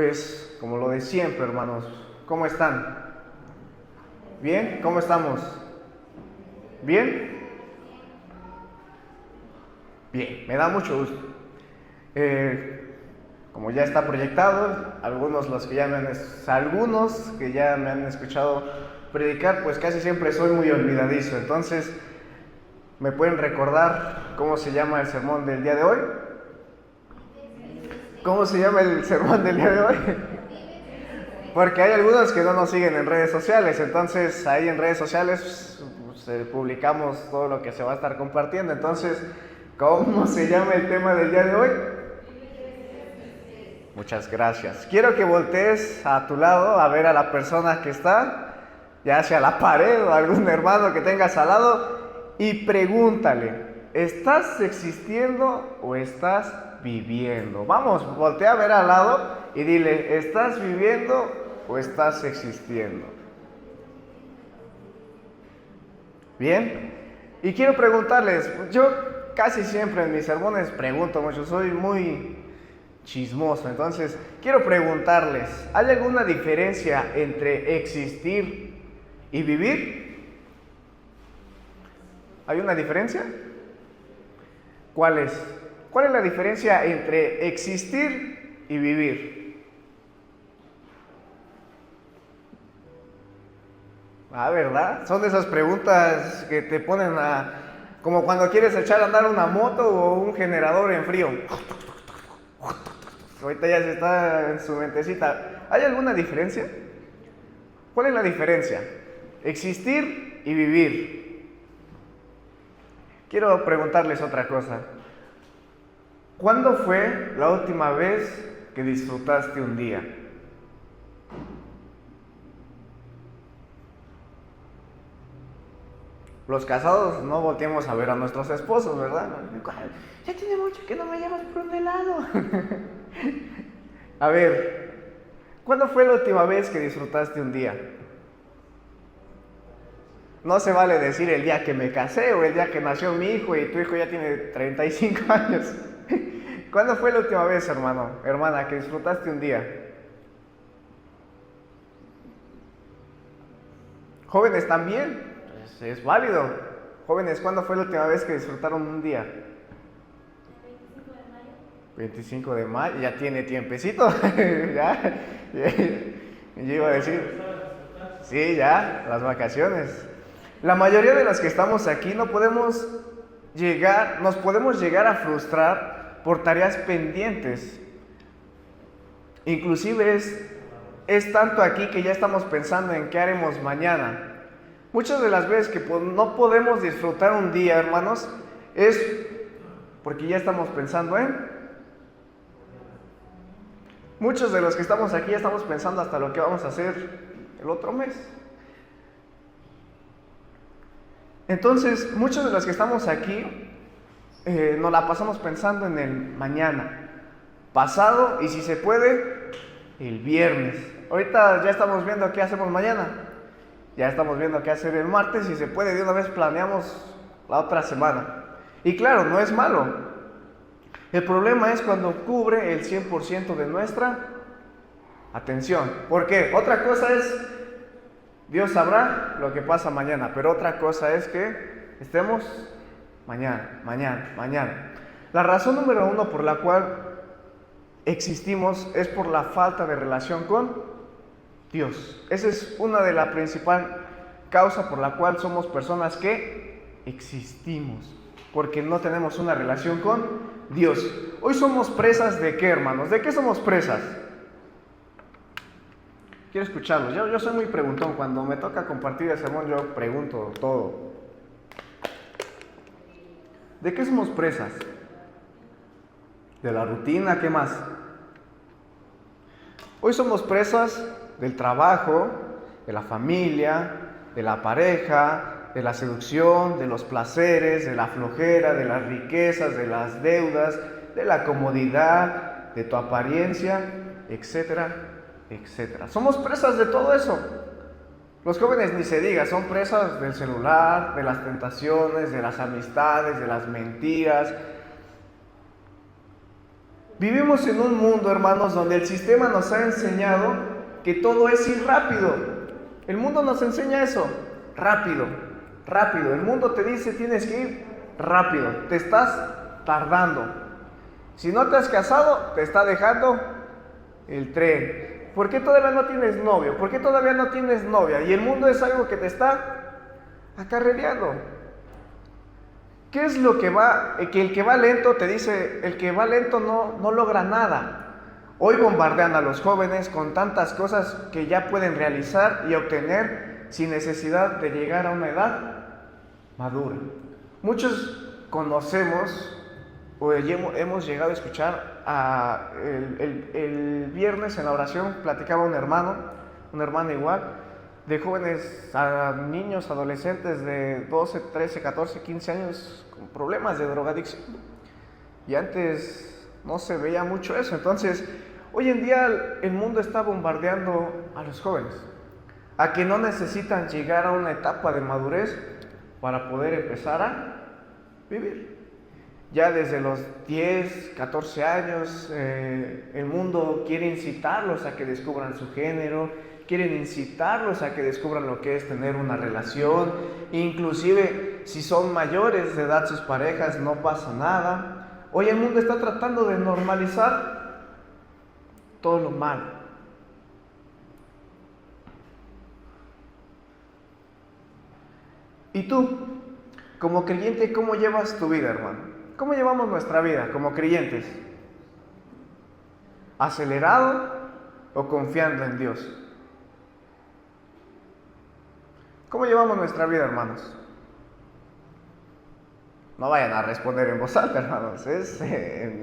Pues, como lo de siempre, hermanos, ¿cómo están? ¿Bien? ¿Cómo estamos? ¿Bien? Bien, me da mucho gusto. Como ya está proyectado, algunos que ya me han escuchado predicar, pues casi siempre soy muy olvidadizo. Entonces, ¿me pueden recordar cómo se llama el sermón del día de hoy? ¿Cómo se llama el sermón del día de hoy? Porque hay algunos que no nos siguen en redes sociales, entonces ahí en redes sociales publicamos todo lo que se va a estar compartiendo. Entonces, ¿cómo se llama el tema del día de hoy? Muchas gracias. Quiero que voltees a tu lado a ver a la persona que está, ya sea la pared o algún hermano que tengas al lado, y pregúntale, ¿estás existiendo o estás viviendo? Vamos, voltea a ver al lado y dile, ¿estás viviendo o estás existiendo? Bien, y quiero preguntarles, yo casi siempre en mis sermones pregunto mucho, soy muy chismoso, entonces quiero preguntarles, ¿hay alguna diferencia entre existir y vivir? ¿Hay una diferencia? ¿Cuál es? ¿Cuál es la diferencia entre existir y vivir? ¿Verdad? Son de esas preguntas que te ponen como cuando quieres echar a andar una moto o un generador en frío. Ahorita ya se está en su mentecita. ¿Hay alguna diferencia? ¿Cuál es la diferencia? Existir y vivir. Quiero preguntarles otra cosa. ¿Cuándo fue la última vez que disfrutaste un día? Los casados no volteemos a ver a nuestros esposos, ¿verdad? Ya tiene mucho que no me llevas por un helado. A ver, ¿cuándo fue la última vez que disfrutaste un día? No se vale decir el día que me casé o el día que nació mi hijo y tu hijo ya tiene 35 años. ¿Cuándo fue la última vez, hermana, que disfrutaste un día? Jóvenes también, pues es válido. Jóvenes, ¿cuándo fue la última vez que disfrutaron un día? 25 de mayo, ya tiene tiempecito. Ya, yo iba a decir, sí, ya, las vacaciones. La mayoría de los que estamos aquí nos podemos llegar a frustrar por tareas pendientes. Inclusive es tanto aquí que ya estamos pensando en qué haremos mañana. Muchas de las veces que no podemos disfrutar un día, hermanos, es porque ya estamos pensando en... Muchos de los que estamos aquí ya estamos pensando hasta lo que vamos a hacer el otro mes. Entonces, muchos de los que estamos aquí nos la pasamos pensando en el mañana, pasado y si se puede, el viernes. Ahorita ya estamos viendo qué hacemos mañana. Ya estamos viendo qué hacer el martes, si se puede, de una vez planeamos la otra semana. Y claro, no es malo. El problema es cuando cubre el 100% de nuestra atención. ¿Por qué? Otra cosa es, Dios sabrá lo que pasa mañana, pero otra cosa es que estemos mañana. La razón número uno por la cual existimos es por la falta de relación con Dios. Esa es una de las principales causas por la cual somos personas que existimos, porque no tenemos una relación con Dios. Hoy somos presas de qué, hermanos? ¿De qué somos presas? Quiero escucharlos. Yo soy muy preguntón. Cuando me toca compartir el sermón, yo pregunto todo. ¿De qué somos presas? ¿De la rutina? ¿Qué más? Hoy somos presas del trabajo, de la familia, de la pareja, de la seducción, de los placeres, de la flojera, de las riquezas, de las deudas, de la comodidad, de tu apariencia, etcétera, etcétera. Somos presas de todo eso. Los jóvenes ni se diga, son presas del celular, de las tentaciones, de las amistades, de las mentiras, Vivimos en un mundo, hermanos, donde el sistema nos ha enseñado que todo es ir rápido. El mundo nos enseña eso, rápido, rápido. El mundo te dice tienes que ir rápido, te estás tardando. Si no te has casado, te está dejando el tren. ¿Por qué todavía no tienes novio? ¿Por qué todavía no tienes novia? Y el mundo es algo que te está acarreando. ¿Qué es lo que va? Que el que va lento te dice, el que va lento no logra nada. Hoy bombardean a los jóvenes con tantas cosas que ya pueden realizar y obtener sin necesidad de llegar a una edad madura. Muchos conocemos o hemos llegado a escuchar el viernes en la oración platicaba un hermano igual, de jóvenes a niños, adolescentes de 12, 13, 14, 15 años con problemas de drogadicción. Y antes no se veía mucho eso. Entonces, hoy en día el mundo está bombardeando a los jóvenes, a que no necesitan llegar a una etapa de madurez para poder empezar a vivir. Ya desde los 10, 14 años, el mundo quiere incitarlos a que descubran su género, quieren incitarlos a que descubran lo que es tener una relación, inclusive si son mayores de edad sus parejas, no pasa nada. Hoy el mundo está tratando de normalizar todo lo malo. ¿Y tú, como creyente, cómo llevas tu vida, hermano? ¿Cómo llevamos nuestra vida como creyentes? ¿Acelerado o confiando en Dios? ¿Cómo llevamos nuestra vida, hermanos? No vayan a responder en voz alta, hermanos, es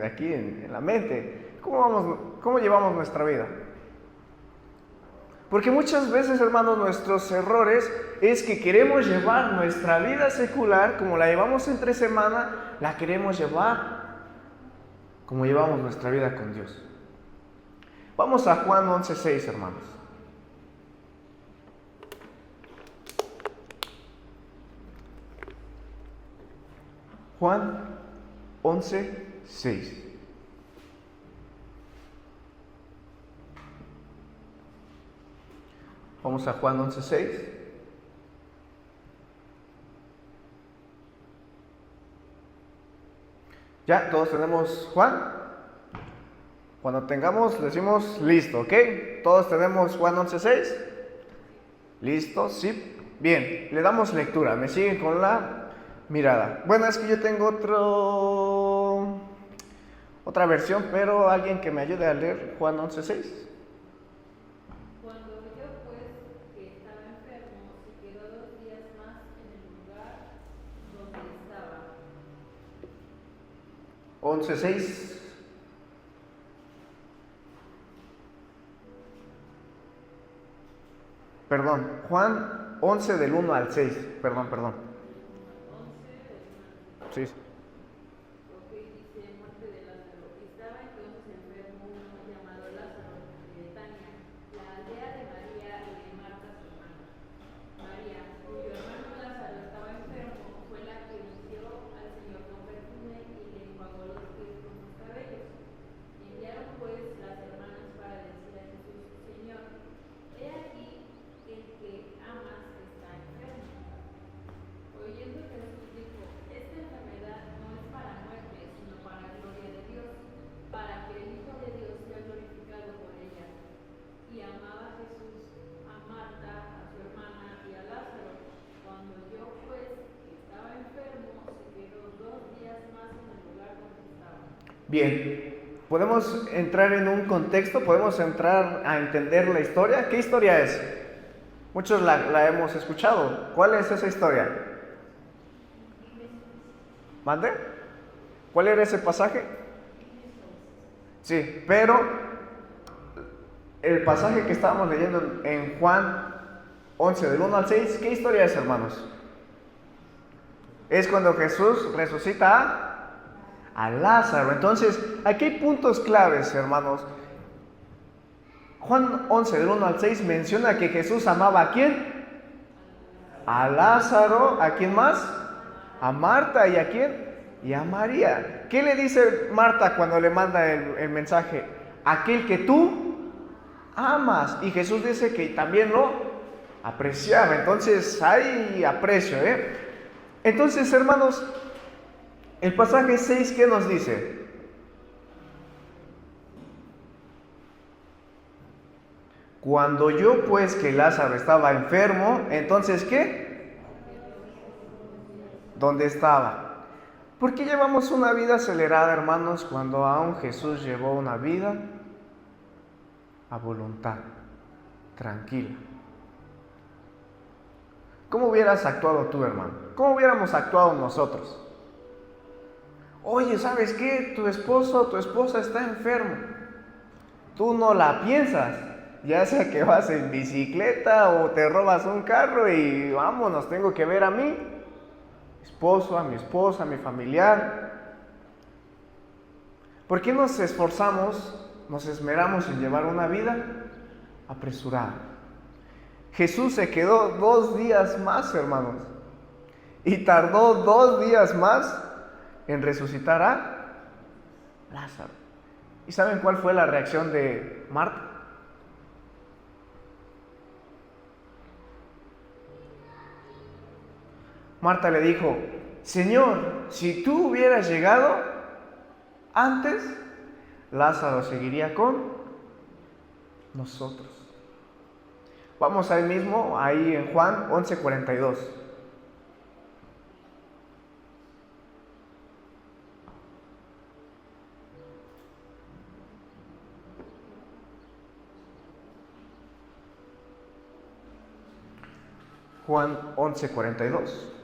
aquí en la mente. ¿Cómo llevamos nuestra vida? Porque muchas veces, hermanos, nuestros errores es que queremos llevar nuestra vida secular, como la llevamos entre semana, la queremos llevar como llevamos nuestra vida con Dios. Vamos a Juan 11:6, hermanos. Juan 11:6. Vamos a Juan 11:6. Ya, todos tenemos Juan. Cuando tengamos, decimos listo, ¿ok? Todos tenemos Juan 11:6. ¿Listo? Sí. Bien, le damos lectura. Me siguen con la mirada. Bueno, es que yo tengo otra versión, pero alguien que me ayude a leer Juan 11:6. Cuando oyó pues que estaba enfermo, se quedó 2 días más en el lugar donde estaba. 11:6. Perdón, Juan 11 del 1 al 6. Perdón. 11 Sí. Ok, dice muerte de Lázaro. Estaba entonces enfermo uno llamado Lázaro de Betania, la aldea de María y de Marta su hermana. María, cuyo hermano Lázaro estaba enfermo, fue la que ungió al Señor con perfume y le enjuagó los pies con sus cabellos. Enviaron pues las hermanas para decir a Jesús: Señor, he aquí el que amas está enfermo. Oyendo Jesús dijo: Esta enfermedad no es para muerte, sino para gloria de Dios, para que el Hijo de Dios sea glorificado por ella. Y amaba Jesús a Marta, a su hermana y a Lázaro. Cuando oyó pues que estaba enfermo, se quedó 2 días más en el lugar donde estaba. Bien, podemos entrar en un contexto, podemos entrar a entender la historia. ¿Qué historia es? Muchos la hemos escuchado. ¿Cuál es esa historia? ¿Mande? ¿Cuál era ese pasaje? Sí, pero el pasaje que estábamos leyendo en Juan 11, del 1 al 6, ¿qué historia es, hermanos? Es cuando Jesús resucita a Lázaro. Entonces, aquí hay puntos claves, hermanos. Juan 11, del 1 al 6, menciona que Jesús amaba ¿a quién? A Lázaro. ¿A quién más? A Marta. ¿Y a quién? y a María. ¿Qué le dice Marta cuando le manda el mensaje? Aquel que tú amas. Y Jesús dice que también lo apreciaba. Entonces hay aprecio, Entonces, hermanos, el pasaje 6, ¿qué nos dice? Cuando oyó pues que Lázaro estaba enfermo, entonces ¿qué? ¿Dónde estaba? ¿Por qué llevamos una vida acelerada, hermanos, cuando aún Jesús llevó una vida a voluntad, tranquila? ¿Cómo hubieras actuado tú, hermano? ¿Cómo hubiéramos actuado nosotros? Oye, ¿sabes qué? Tu esposo o tu esposa está enfermo. Tú no la piensas. Ya sea que vas en bicicleta o te robas un carro y vámonos, tengo que ver a mi esposo, a mi esposa, a mi familiar. ¿Por qué nos esforzamos, nos esmeramos en llevar una vida apresurada? Jesús se quedó 2 días más, hermanos, y tardó 2 días más en resucitar a Lázaro. ¿Y saben cuál fue la reacción de Marta? Marta le dijo: Señor, si tú hubieras llegado antes, Lázaro seguiría con nosotros. Vamos ahí mismo, ahí en Juan 11:42. Juan 11:42.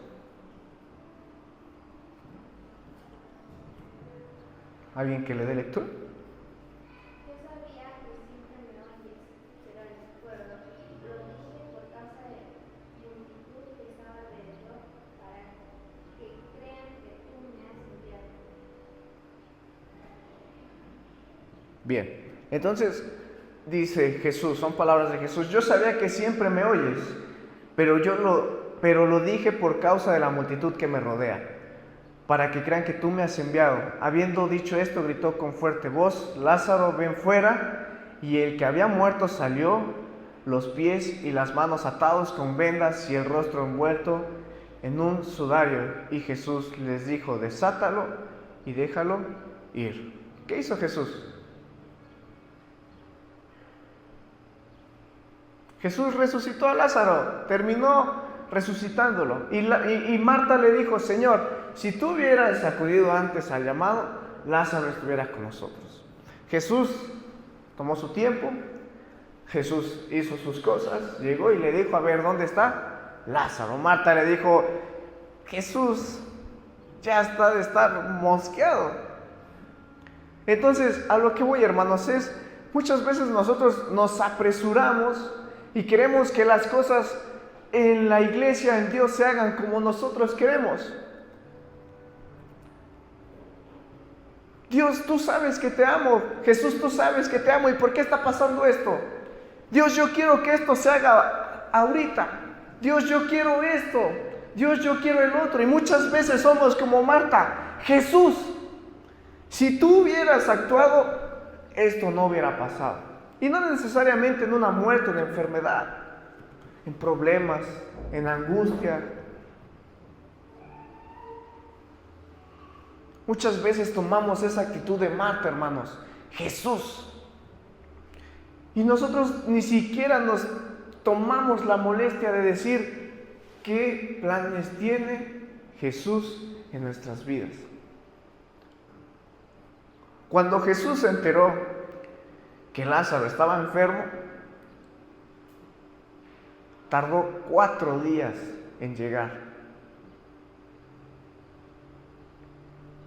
¿Alguien que le dé lectura? Yo sabía que siempre me oyes, pero les recuerdo, lo dije por causa de la multitud que estaba alrededor, para que crean que tú me has enviado. Bien, entonces dice Jesús, son palabras de Jesús: yo sabía que siempre me oyes, pero lo dije por causa de la multitud que me rodea, para que crean que tú me has enviado. Habiendo dicho esto, gritó con fuerte voz: Lázaro, ven fuera. Y el que había muerto salió, los pies y las manos atados con vendas y el rostro envuelto en un sudario. Y Jesús les dijo: desátalo y déjalo ir. ¿Qué hizo Jesús? Jesús resucitó a Lázaro, terminó resucitándolo. Y Marta le dijo: Señor, si tú hubieras acudido antes al llamado, Lázaro estuviera con nosotros. Jesús tomó su tiempo, Jesús hizo sus cosas, llegó y le dijo: a ver, ¿dónde está Lázaro? Marta le dijo: Jesús ya está de estar mosqueado. Entonces, a lo que voy, hermanos, es muchas veces nosotros nos apresuramos y queremos que las cosas en la iglesia, en Dios, se hagan como nosotros queremos. Dios, tú sabes que te amo. Jesús, tú sabes que te amo. ¿Y por qué está pasando esto? Dios, yo quiero que esto se haga ahorita. Dios, yo quiero esto. Dios, yo quiero el otro. Y muchas veces somos como Marta. Jesús, si tú hubieras actuado, esto no hubiera pasado. Y no necesariamente en una muerte, en enfermedad, en problemas, en angustia. Muchas veces tomamos esa actitud de Marta, hermanos. Jesús. Y nosotros ni siquiera nos tomamos la molestia de decir qué planes tiene Jesús en nuestras vidas. Cuando Jesús se enteró que Lázaro estaba enfermo, tardó 4 días en llegar.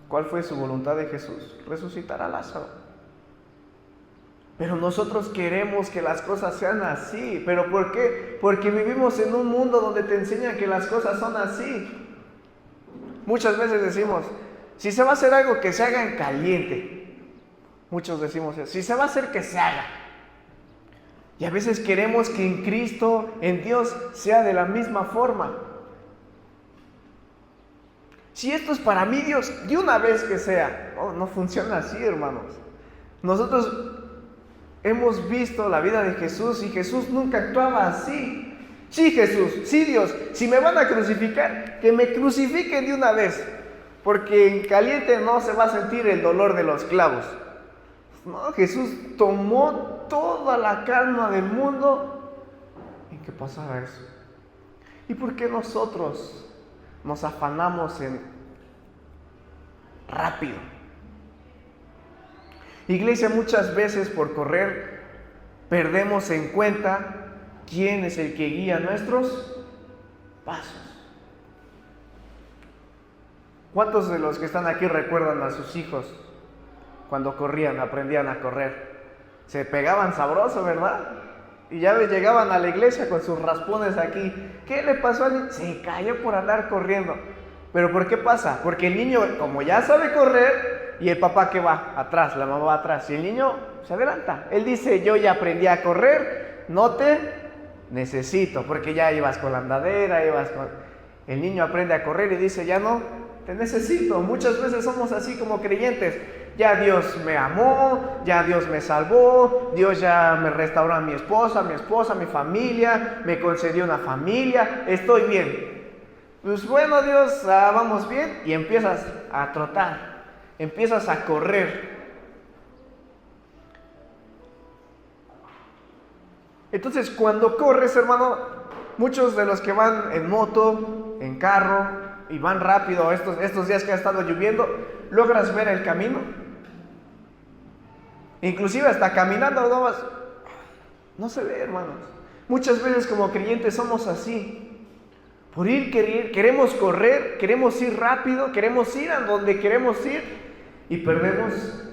¿Cuál fue su voluntad de Jesús? Resucitar a Lázaro. Pero nosotros queremos que las cosas sean así. ¿Pero por qué? Porque vivimos en un mundo donde te enseñan que las cosas son así. Muchas veces decimos: si se va a hacer algo, que se haga en caliente. Muchos decimos eso: si se va a hacer, que se haga. Y a veces queremos que en Cristo, en Dios, sea de la misma forma. Si esto es para mí, Dios, de una vez que sea. No, no funciona así, hermanos. Nosotros hemos visto la vida de Jesús y Jesús nunca actuaba así. Sí, Jesús, sí, Dios, si me van a crucificar, que me crucifiquen de una vez, porque en caliente no se va a sentir el dolor de los clavos. No, Jesús tomó toda la calma del mundo en que pasara eso. ¿Y por qué nosotros nos afanamos en rápido? Iglesia, muchas veces por correr perdemos en cuenta quién es el que guía nuestros pasos. ¿Cuántos de los que están aquí recuerdan a sus hijos cuando corrían, aprendían a correr? Se pegaban sabroso, ¿verdad? Y ya llegaban a la iglesia con sus raspones aquí. ¿Qué le pasó al niño? Se cayó por andar corriendo. ¿Pero por qué pasa? Porque el niño, como ya sabe correr, y el papá que va atrás, la mamá va atrás, y el niño se adelanta. Él dice, yo ya aprendí a correr, no te necesito, porque ya ibas con la andadera, El niño aprende a correr y dice, ya no te necesito. Muchas veces somos así como creyentes. Ya Dios me amó, ya Dios me salvó, Dios ya me restauró a mi esposa, mi familia, me concedió una familia, estoy bien. Pues bueno, Dios, vamos bien, y empiezas a trotar, empiezas a correr. Entonces, cuando corres, hermano, muchos de los que van en moto, en carro, y van rápido estos días que ha estado lloviendo, logras ver el camino. Inclusive hasta caminando no se ve, hermanos. Muchas veces como creyentes somos así. Por queremos correr, queremos ir rápido, queremos ir a donde queremos ir, y perdemos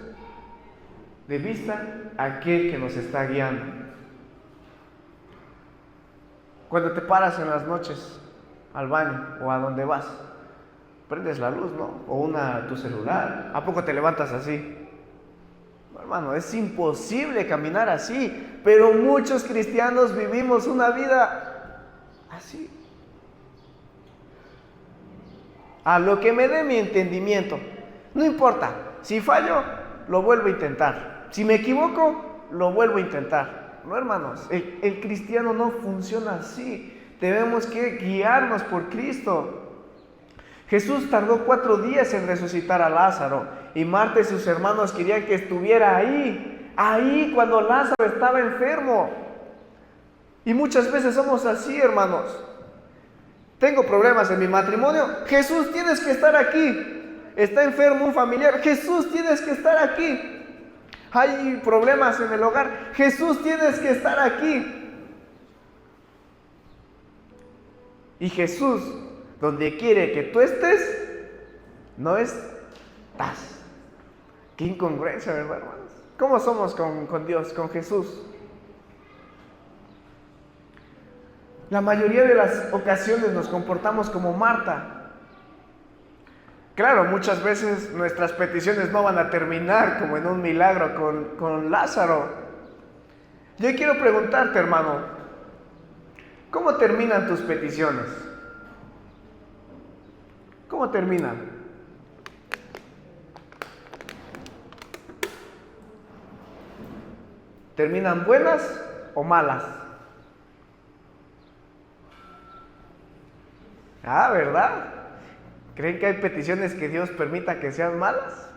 de vista a aquel que nos está guiando. Cuando te paras en las noches al baño o a donde vas, prendes la luz, ¿no? O tu celular. ¿A poco te levantas así? No, hermano, es imposible caminar así. Pero muchos cristianos vivimos una vida así. A lo que me dé mi entendimiento. No importa. Si fallo, lo vuelvo a intentar. Si me equivoco, lo vuelvo a intentar. No, hermanos, el cristiano no funciona así. Debemos que guiarnos por Cristo. Jesús tardó 4 días en resucitar a Lázaro, y Marta y sus hermanos querían que estuviera ahí cuando Lázaro estaba enfermo. Y muchas veces somos así, hermanos. Tengo problemas en mi matrimonio, Jesús, tienes que estar aquí. Está enfermo un familiar, Jesús, tienes que estar aquí. Hay problemas en el hogar, Jesús, tienes que estar aquí. Y Jesús, donde quiere que tú estés, no estás. Qué incongruencia, ¿verdad, hermanos? ¿Cómo somos con Dios, con Jesús? La mayoría de las ocasiones nos comportamos como Marta. Claro, muchas veces nuestras peticiones no van a terminar como en un milagro con Lázaro. Yo quiero preguntarte, hermano, ¿cómo terminan tus peticiones? ¿Cómo terminan? ¿Terminan buenas o malas? ¿Verdad? ¿Creen que hay peticiones que Dios permita que sean malas?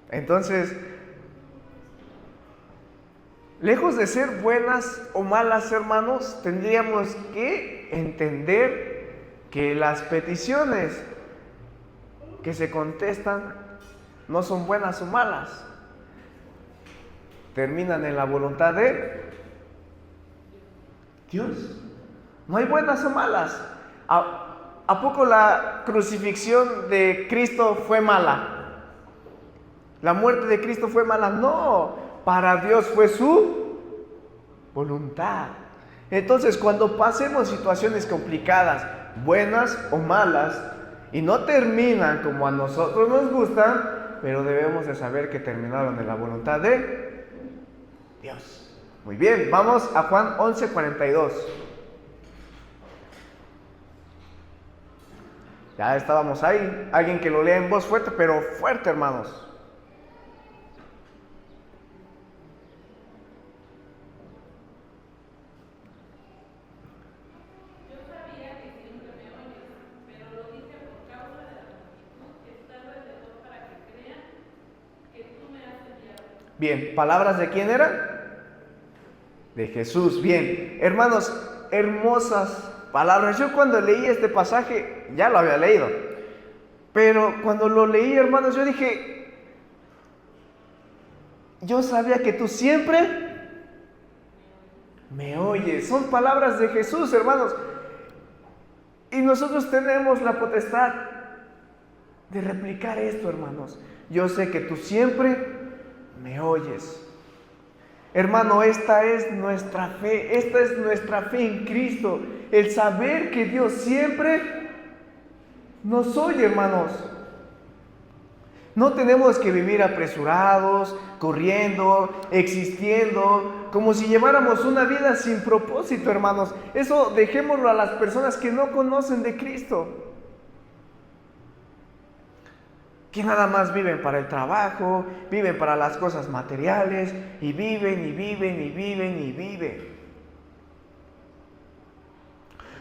Entonces, lejos de ser buenas o malas, hermanos, tendríamos que entender que las peticiones que se contestan no son buenas o malas. Terminan en la voluntad de Dios. No hay buenas o malas. ¿A poco la crucifixión de Cristo fue mala? ¿La muerte de Cristo fue mala? No, para Dios fue su voluntad. Entonces, cuando pasemos situaciones complicadas, buenas o malas, y no terminan como a nosotros nos gustan, pero debemos de saber que terminaron en la voluntad de Dios. Muy bien, vamos a Juan 11:42. Ya estábamos ahí. Alguien que lo lea en voz fuerte, pero fuerte, hermanos. Yo sabía que siempre me oyes, pero lo dije por causa de la multitud que está alrededor para que crean que tú me has enviado. Bien, ¿palabras de quién eran? De Jesús. Bien, hermanos, hermosas palabras. Yo cuando leí este pasaje, ya lo había leído, pero cuando lo leí, hermanos, yo dije, yo sabía que tú siempre me oyes. Son palabras de Jesús, hermanos. Y nosotros tenemos la potestad de replicar esto, hermanos. Yo sé que tú siempre me oyes. Hermano, esta es nuestra fe en Cristo, el saber que Dios siempre nos oye, hermanos. No tenemos que vivir apresurados, corriendo, existiendo, como si lleváramos una vida sin propósito, hermanos. Eso dejémoslo a las personas que no conocen de Cristo, que nada más viven para el trabajo, viven para las cosas materiales, y viven, y viven, y viven, y viven.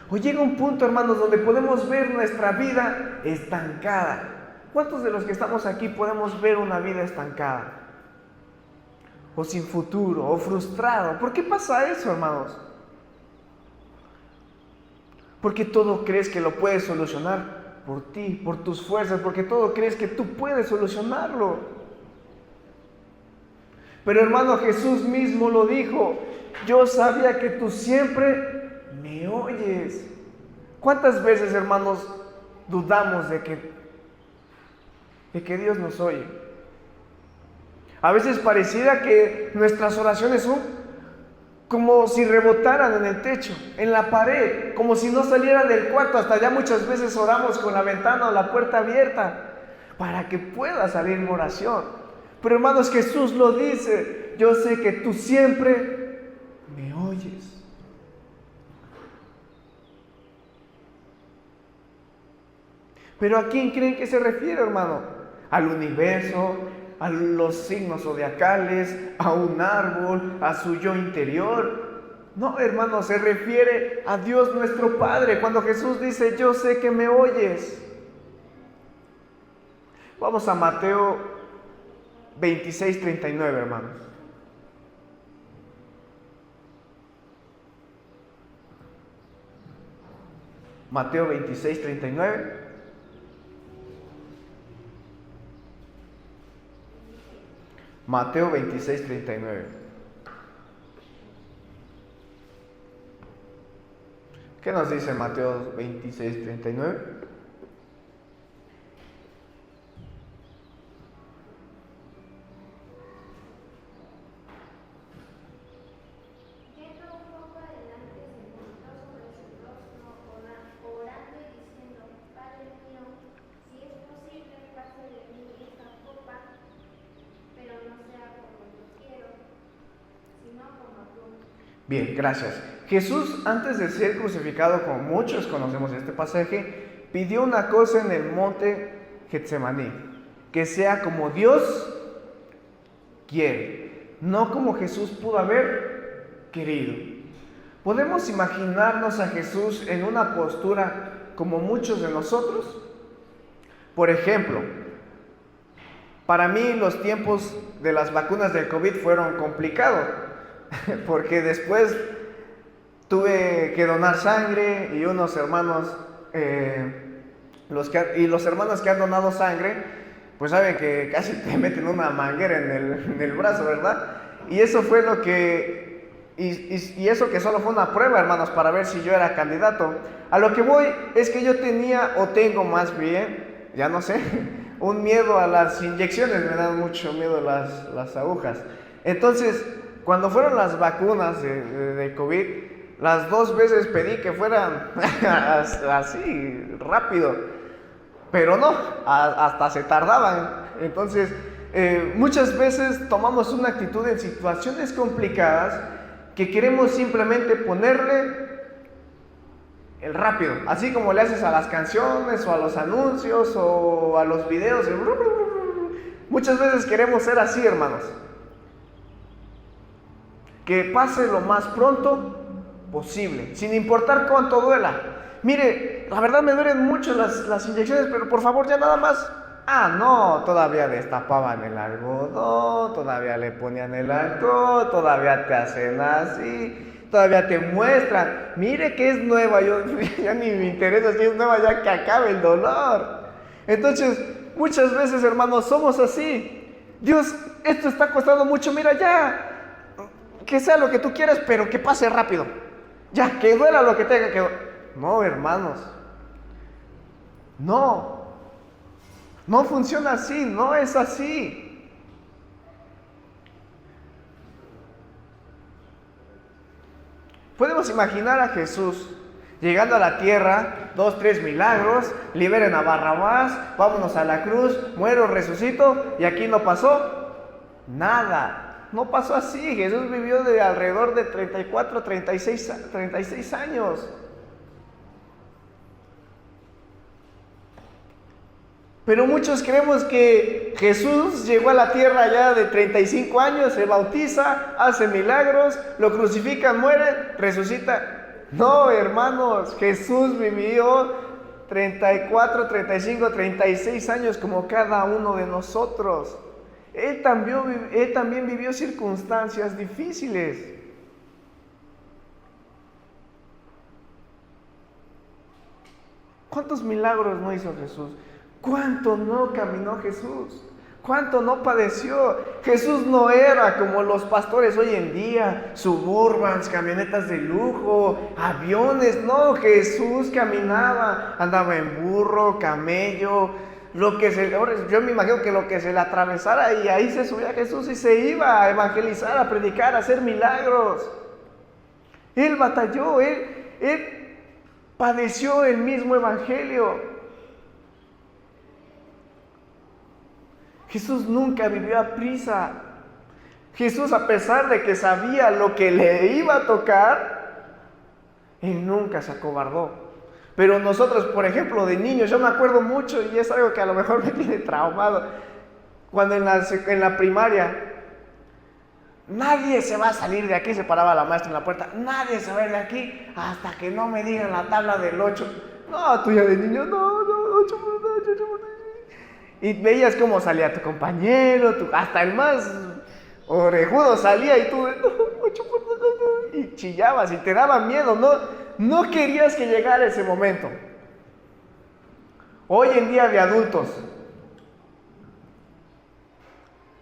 Hoy llega un punto, hermanos, donde podemos ver nuestra vida estancada. ¿Cuántos de los que estamos aquí podemos ver una vida estancada? O sin futuro, o frustrado. ¿Por qué pasa eso, hermanos? Porque todo crees que lo puedes solucionar por ti, por tus fuerzas, porque todo crees que tú puedes solucionarlo. Pero hermano, Jesús mismo lo dijo, yo sabía que tú siempre me oyes. ¿Cuántas veces, hermanos, dudamos de que Dios nos oye? A veces pareciera que nuestras oraciones son como si rebotaran en el techo, en la pared, como si no salieran del cuarto. Hasta ya muchas veces oramos con la ventana o la puerta abierta para que pueda salir mi oración. Pero hermanos, Jesús lo dice, yo sé que tú siempre me oyes. Pero ¿a quién creen que se refiere, hermano? ¿Al universo? ¿A los signos zodiacales? ¿A un árbol? ¿A su yo interior? No, hermano, se refiere a Dios nuestro Padre. Cuando Jesús dice, yo sé que me oyes. Vamos a Mateo 26:39, hermanos. Mateo 26:39. Mateo 26:39. ¿Qué nos dice Mateo 26:39? Yendo un poco adelante, se postró sobre su rostro, orando y diciendo, Padre mío, si es posible, pase de mí esta copa, pero no sea como yo quiero, sino como tú. Bien, gracias. Jesús, antes de ser crucificado, como muchos conocemos este pasaje, pidió una cosa en el monte Getsemaní, que sea como Dios quiere, no como Jesús pudo haber querido. ¿Podemos imaginarnos a Jesús en una postura como muchos de nosotros? Por ejemplo, para mí los tiempos de las vacunas del COVID fueron complicados, porque después tuve que donar sangre y unos hermanos, los hermanos que han donado sangre, pues saben que casi te meten una manguera en el brazo, ¿verdad? Y eso fue lo que, y eso que solo fue una prueba, hermanos, para ver si yo era candidato. A lo que voy es que yo tenía, o tengo más bien, ya no sé, un miedo a las inyecciones, me dan mucho miedo las agujas. Entonces, cuando fueron las vacunas de COVID, las 2 veces pedí que fueran así, rápido, pero no, hasta se tardaban. Entonces, muchas veces tomamos una actitud en situaciones complicadas que queremos simplemente ponerle el rápido, así como le haces a las canciones o a los anuncios o a los videos. Muchas veces queremos ser así, hermanos. Que pase lo más pronto posible, sin importar cuánto duela. Mire, la verdad me duelen mucho las inyecciones, pero por favor ya nada más. No, todavía destapaban el algodón, todavía le ponían el alcohol, todavía te hacen así, todavía te muestran, mire que es nueva, yo ya ni me interesa si es nueva, ya que acabe el dolor. Entonces, muchas veces, hermanos, somos así. Dios, esto está costando mucho, mira ya, que sea lo que tú quieras, pero que pase rápido. Ya, que duela lo que tenga que doler. No, hermanos. No funciona así, no es así. Podemos imaginar a Jesús llegando a la tierra, 2, 3 milagros, liberen a Barrabás, vámonos a la cruz, muero, resucito, y aquí no pasó nada. No pasó así. Jesús vivió de alrededor de 34, 36 años. Pero muchos creemos que Jesús llegó a la tierra ya de 35 años, se bautiza, hace milagros, lo crucifican, muere, resucita. No, hermanos, Jesús vivió 34, 35, 36 años como cada uno de nosotros. Él también vivió circunstancias difíciles. ¿Cuántos milagros no hizo Jesús? ¿Cuánto no caminó Jesús? ¿Cuánto no padeció? Jesús no era como los pastores hoy en día, suburbans, camionetas de lujo, aviones. No, Jesús caminaba, andaba en burro, camello, yo me imagino que lo que se le atravesara, y ahí se subía Jesús y se iba a evangelizar, a predicar, a hacer milagros. Él batalló, él padeció el mismo evangelio. Jesús nunca vivió a prisa. Jesús, a pesar de que sabía lo que le iba a tocar, Él nunca se acobardó. Pero nosotros, por ejemplo, de niños, yo me acuerdo mucho, y es algo que a lo mejor me tiene traumado, cuando en la primaria, nadie se va a salir de aquí, se paraba la maestra en la puerta, nadie se va a ir de aquí hasta que no me digan la tabla del 8. No, tú ya de niño, no, 8 por 8 por 8. Y veías cómo salía tu compañero, hasta el más orejudo salía, y tú, 8 por 8, y chillabas y te daba miedo, no querías que llegara ese momento. Hoy en día de adultos,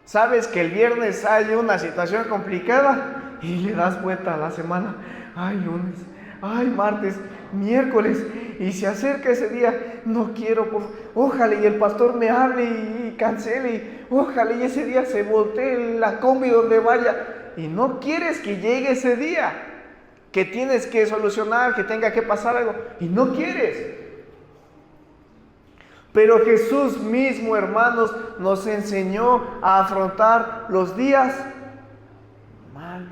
sabes que el viernes hay una situación complicada y le das vuelta a la semana. Ay, lunes, ay, martes, miércoles, y se acerca ese día. No quiero, ojalá y el pastor me hable y cancele, y ojalá y ese día se voltee la combi donde vaya. Y no quieres que llegue ese día, que tienes que solucionar, que tenga que pasar algo, y no quieres. Pero Jesús mismo, hermanos, nos enseñó a afrontar los días malos.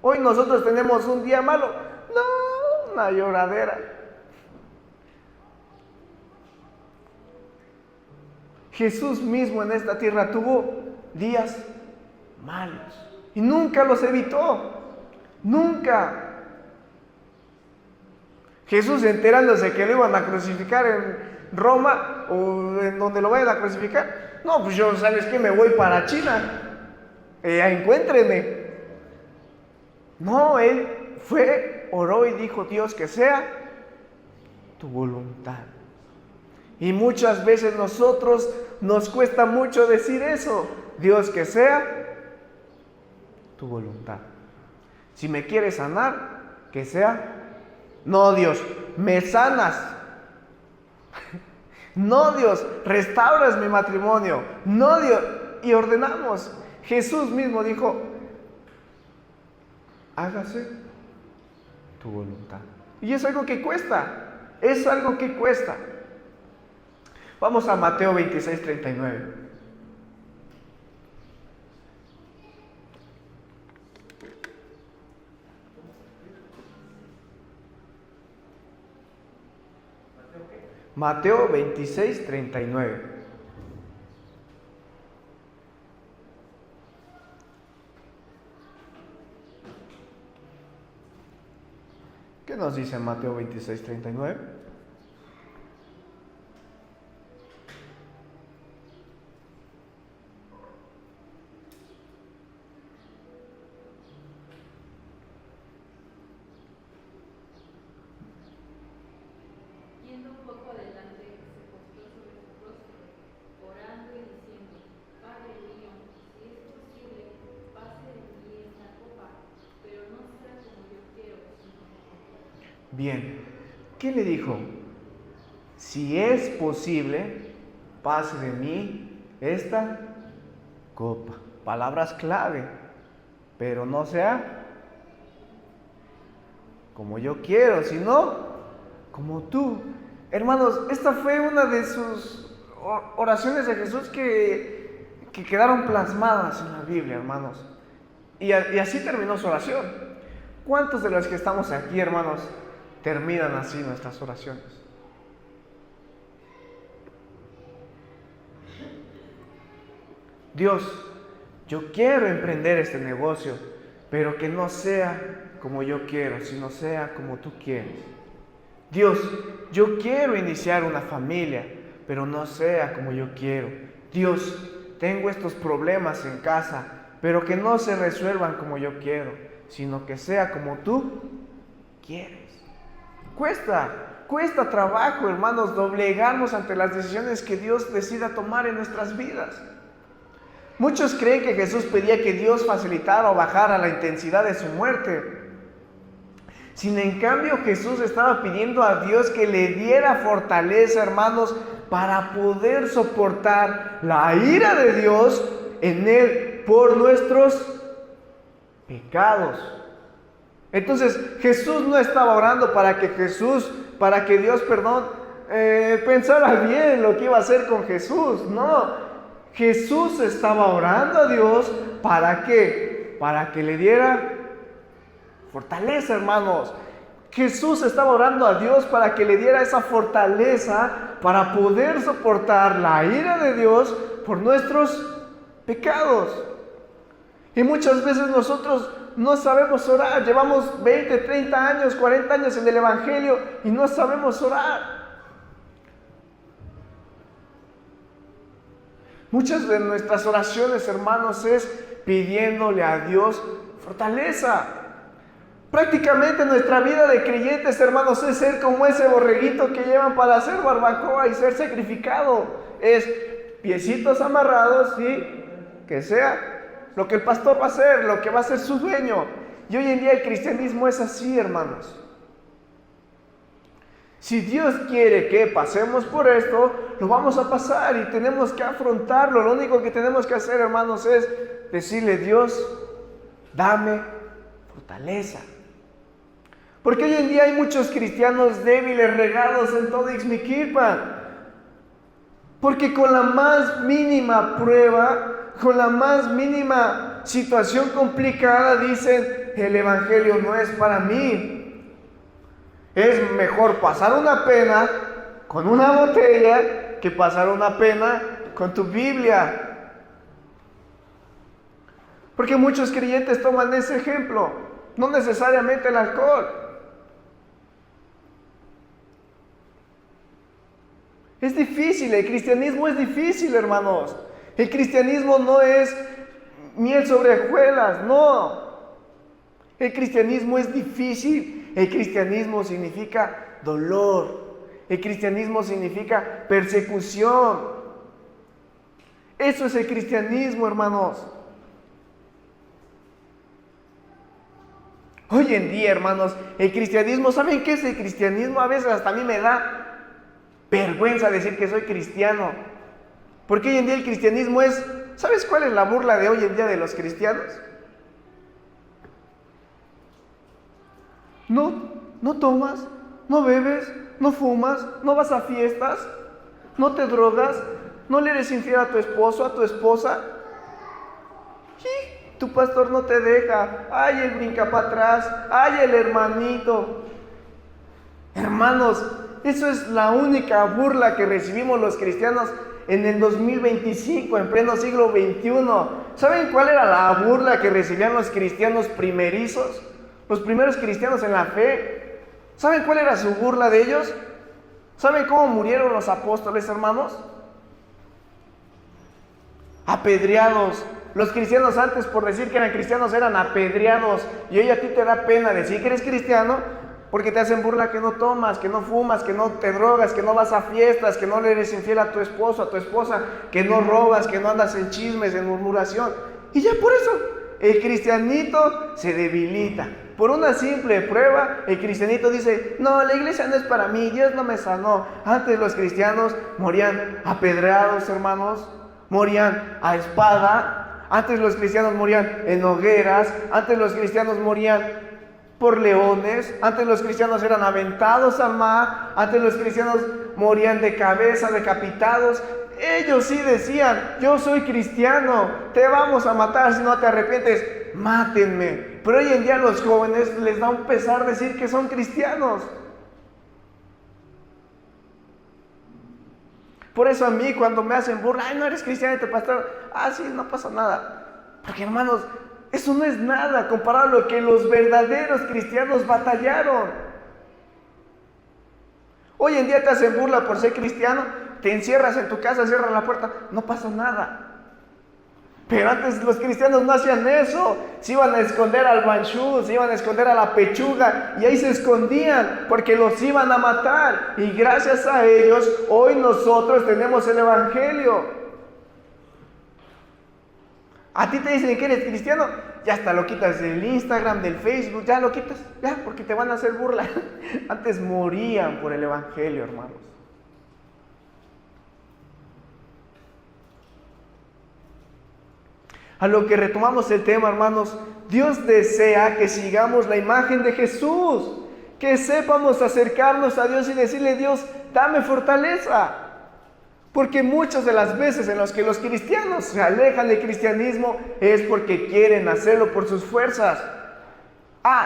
Hoy nosotros tenemos un día malo, no, una lloradera. Jesús mismo en esta tierra tuvo días malos y nunca los evitó, nunca. Jesús, enterándose que lo iban a crucificar en Roma o en donde lo vayan a crucificar, no, pues yo, ¿sabes qué? Me voy para China, encuéntrenme. No, él fue, oró y dijo: Dios, que sea tu voluntad. Y muchas veces nosotros nos cuesta mucho decir eso: Dios, que sea tu voluntad. Si me quieres sanar, que sea. No, Dios, me sanas. No, Dios, restauras mi matrimonio. No, Dios, y ordenamos. Jesús mismo dijo: hágase tu voluntad. Y es algo que cuesta, es algo que cuesta. Vamos a Mateo 26, 39. Mateo 26, 39. ¿Qué nos dice Mateo 26, 39? Yendo un poco adelante, se postró sobre su rostro, orando y diciendo: Padre mío, si es posible, pase de mí esta copa, pero no sea como yo quiero, sino como tú. Bien, ¿qué le dijo? Si es posible, pase de mí esta copa. Palabras clave, pero no sea como yo quiero, sino como tú. Hermanos, esta fue una de sus oraciones de Jesús que quedaron plasmadas en la Biblia, hermanos. Y así terminó su oración. ¿Cuántos de los que estamos aquí, hermanos, terminan así nuestras oraciones? Dios, yo quiero emprender este negocio, pero que no sea como yo quiero, sino sea como tú quieres. Dios, yo quiero iniciar una familia, pero no sea como yo quiero. Dios, tengo estos problemas en casa, pero que no se resuelvan como yo quiero, sino que sea como tú quieres. Cuesta trabajo, hermanos, doblegarnos ante las decisiones que Dios decida tomar en nuestras vidas. Muchos creen que Jesús pedía que Dios facilitara o bajara la intensidad de su muerte. Sin en cambio, Jesús estaba pidiendo a Dios que le diera fortaleza, hermanos, para poder soportar la ira de Dios en Él por nuestros pecados. Entonces, Jesús no estaba orando para que Dios, pensara bien lo que iba a hacer con Jesús. No, Jesús estaba orando a Dios ¿para qué? Para que le diera fortaleza, hermanos. Jesús estaba orando a Dios para que le diera esa fortaleza para poder soportar la ira de Dios por nuestros pecados. Y muchas veces nosotros no sabemos orar. Llevamos 20, 30 años, 40 años en el Evangelio y no sabemos orar. Muchas de nuestras oraciones, hermanos, es pidiéndole a Dios fortaleza. Prácticamente nuestra vida de creyentes, hermanos, es ser como ese borreguito que llevan para hacer barbacoa y ser sacrificado. Es piecitos amarrados y que sea lo que el pastor va a hacer, lo que va a ser su dueño. Y hoy en día el cristianismo es así, hermanos. Si Dios quiere que pasemos por esto, lo vamos a pasar y tenemos que afrontarlo. Lo único que tenemos que hacer, hermanos, es decirle: Dios, dame fortaleza. Porque hoy en día hay muchos cristianos débiles regados en todo Ixmiquilpan. Porque con la más mínima prueba, con la más mínima situación complicada, dicen: el evangelio no es para mí. Es mejor pasar una pena con una botella que pasar una pena con tu Biblia. Porque muchos creyentes toman ese ejemplo, no necesariamente el alcohol. Es difícil, el cristianismo es difícil, hermanos. El cristianismo no es miel sobre hojuelas, no. El cristianismo es difícil. El cristianismo significa dolor. El cristianismo significa persecución. Eso es el cristianismo, hermanos. Hoy en día, hermanos, el cristianismo, ¿saben qué es el cristianismo? A veces hasta a mí me da vergüenza decir que soy cristiano. Porque hoy en día el cristianismo es... ¿Sabes cuál es la burla de hoy en día de los cristianos? No tomas, no bebes, no fumas, no vas a fiestas, no te drogas, no le eres infiel a tu esposo, a tu esposa. Y tu pastor no te deja. Ay, él brinca para atrás. Ay, el hermanito. Hermanos, Eso es la única burla que recibimos los cristianos en el 2025, en pleno siglo XXI. ¿Saben cuál era la burla que recibían los cristianos primerizos? Los primeros cristianos en la fe. ¿Saben cuál era su burla de ellos? ¿Saben cómo murieron los apóstoles, hermanos? Apedreados. Los cristianos antes, por decir que eran cristianos, eran apedreados. Y hoy a ti te da pena decir que eres cristiano porque te hacen burla que no tomas, que no fumas, que no te drogas, que no vas a fiestas, que no le eres infiel a tu esposo, a tu esposa, que no robas, que no andas en chismes, en murmuración. Y ya por eso el cristianito se debilita. Por una simple prueba, el cristianito dice: no, la iglesia no es para mí, Dios no me sanó. Antes los cristianos morían apedreados, hermanos, morían a espada. Antes los cristianos morían en hogueras. Antes los cristianos morían por leones. Antes los cristianos eran aventados al mar. Antes los cristianos morían de cabeza, decapitados. Ellos sí decían: yo soy cristiano, te vamos a matar si no te arrepientes, mátenme. Pero hoy en día a los jóvenes les da un pesar decir que son cristianos. Por eso a mí cuando me hacen burla: ay, no eres cristiano y te pastor, sí, no pasa nada. Porque, hermanos, eso no es nada comparado a lo que los verdaderos cristianos batallaron. Hoy en día te hacen burla por ser cristiano, te encierras en tu casa, cierras la puerta, no pasa nada. Pero antes los cristianos no hacían eso. Se iban a esconder al banshú, se iban a esconder a la pechuga, y ahí se escondían porque los iban a matar. Y gracias a ellos hoy nosotros tenemos el evangelio. A ti te dicen que eres cristiano, ya hasta lo quitas del Instagram, del Facebook, ya lo quitas, ya, porque te van a hacer burla. Antes morían por el evangelio, hermanos. A lo que retomamos el tema, hermanos, Dios desea que sigamos la imagen de Jesús, que sepamos acercarnos a Dios y decirle: Dios, dame fortaleza. Porque muchas de las veces en las que los cristianos se alejan del cristianismo es porque quieren hacerlo por sus fuerzas.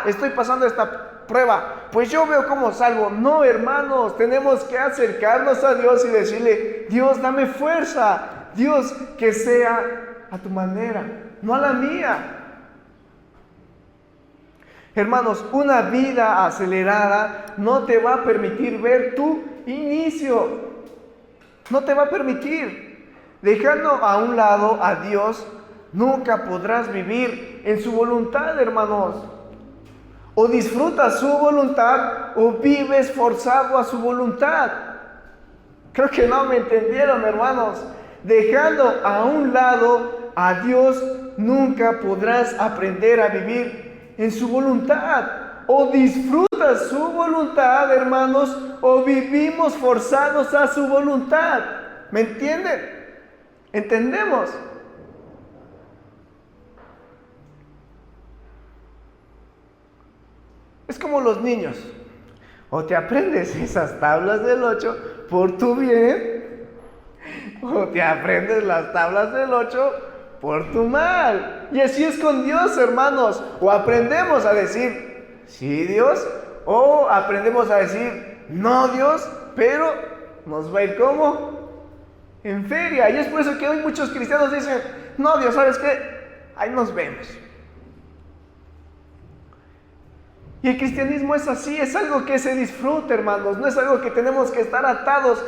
Estoy pasando esta prueba, pues yo veo cómo salgo. No, hermanos, tenemos que acercarnos a Dios y decirle: Dios, dame fuerza. Dios, que sea a tu manera, no a la mía. Hermanos, una vida acelerada no te va a permitir ver tu inicio. No te va a permitir. Dejando a un lado a Dios, nunca podrás vivir en su voluntad, hermanos. O disfrutas su voluntad o vives forzado a su voluntad. Creo que no me entendieron, hermanos. Dejando a un lado a Dios, nunca podrás aprender a vivir en su voluntad. O disfrutas su voluntad, hermanos, o vivimos forzados a su voluntad. ¿Me entienden? ¿Entendemos? Es como los niños. O te aprendes esas tablas del 8 por tu bien, o te aprendes las tablas del 8 por tu mal. Y así es con Dios, hermanos. O aprendemos a decir sí, Dios, o aprendemos a decir no, Dios, pero nos va a ir como en feria. Y es por eso que hoy muchos cristianos dicen: no, Dios, ¿sabes qué? Ahí nos vemos. Y el cristianismo es así, es algo que se disfruta, hermanos, no es algo que tenemos que estar atados.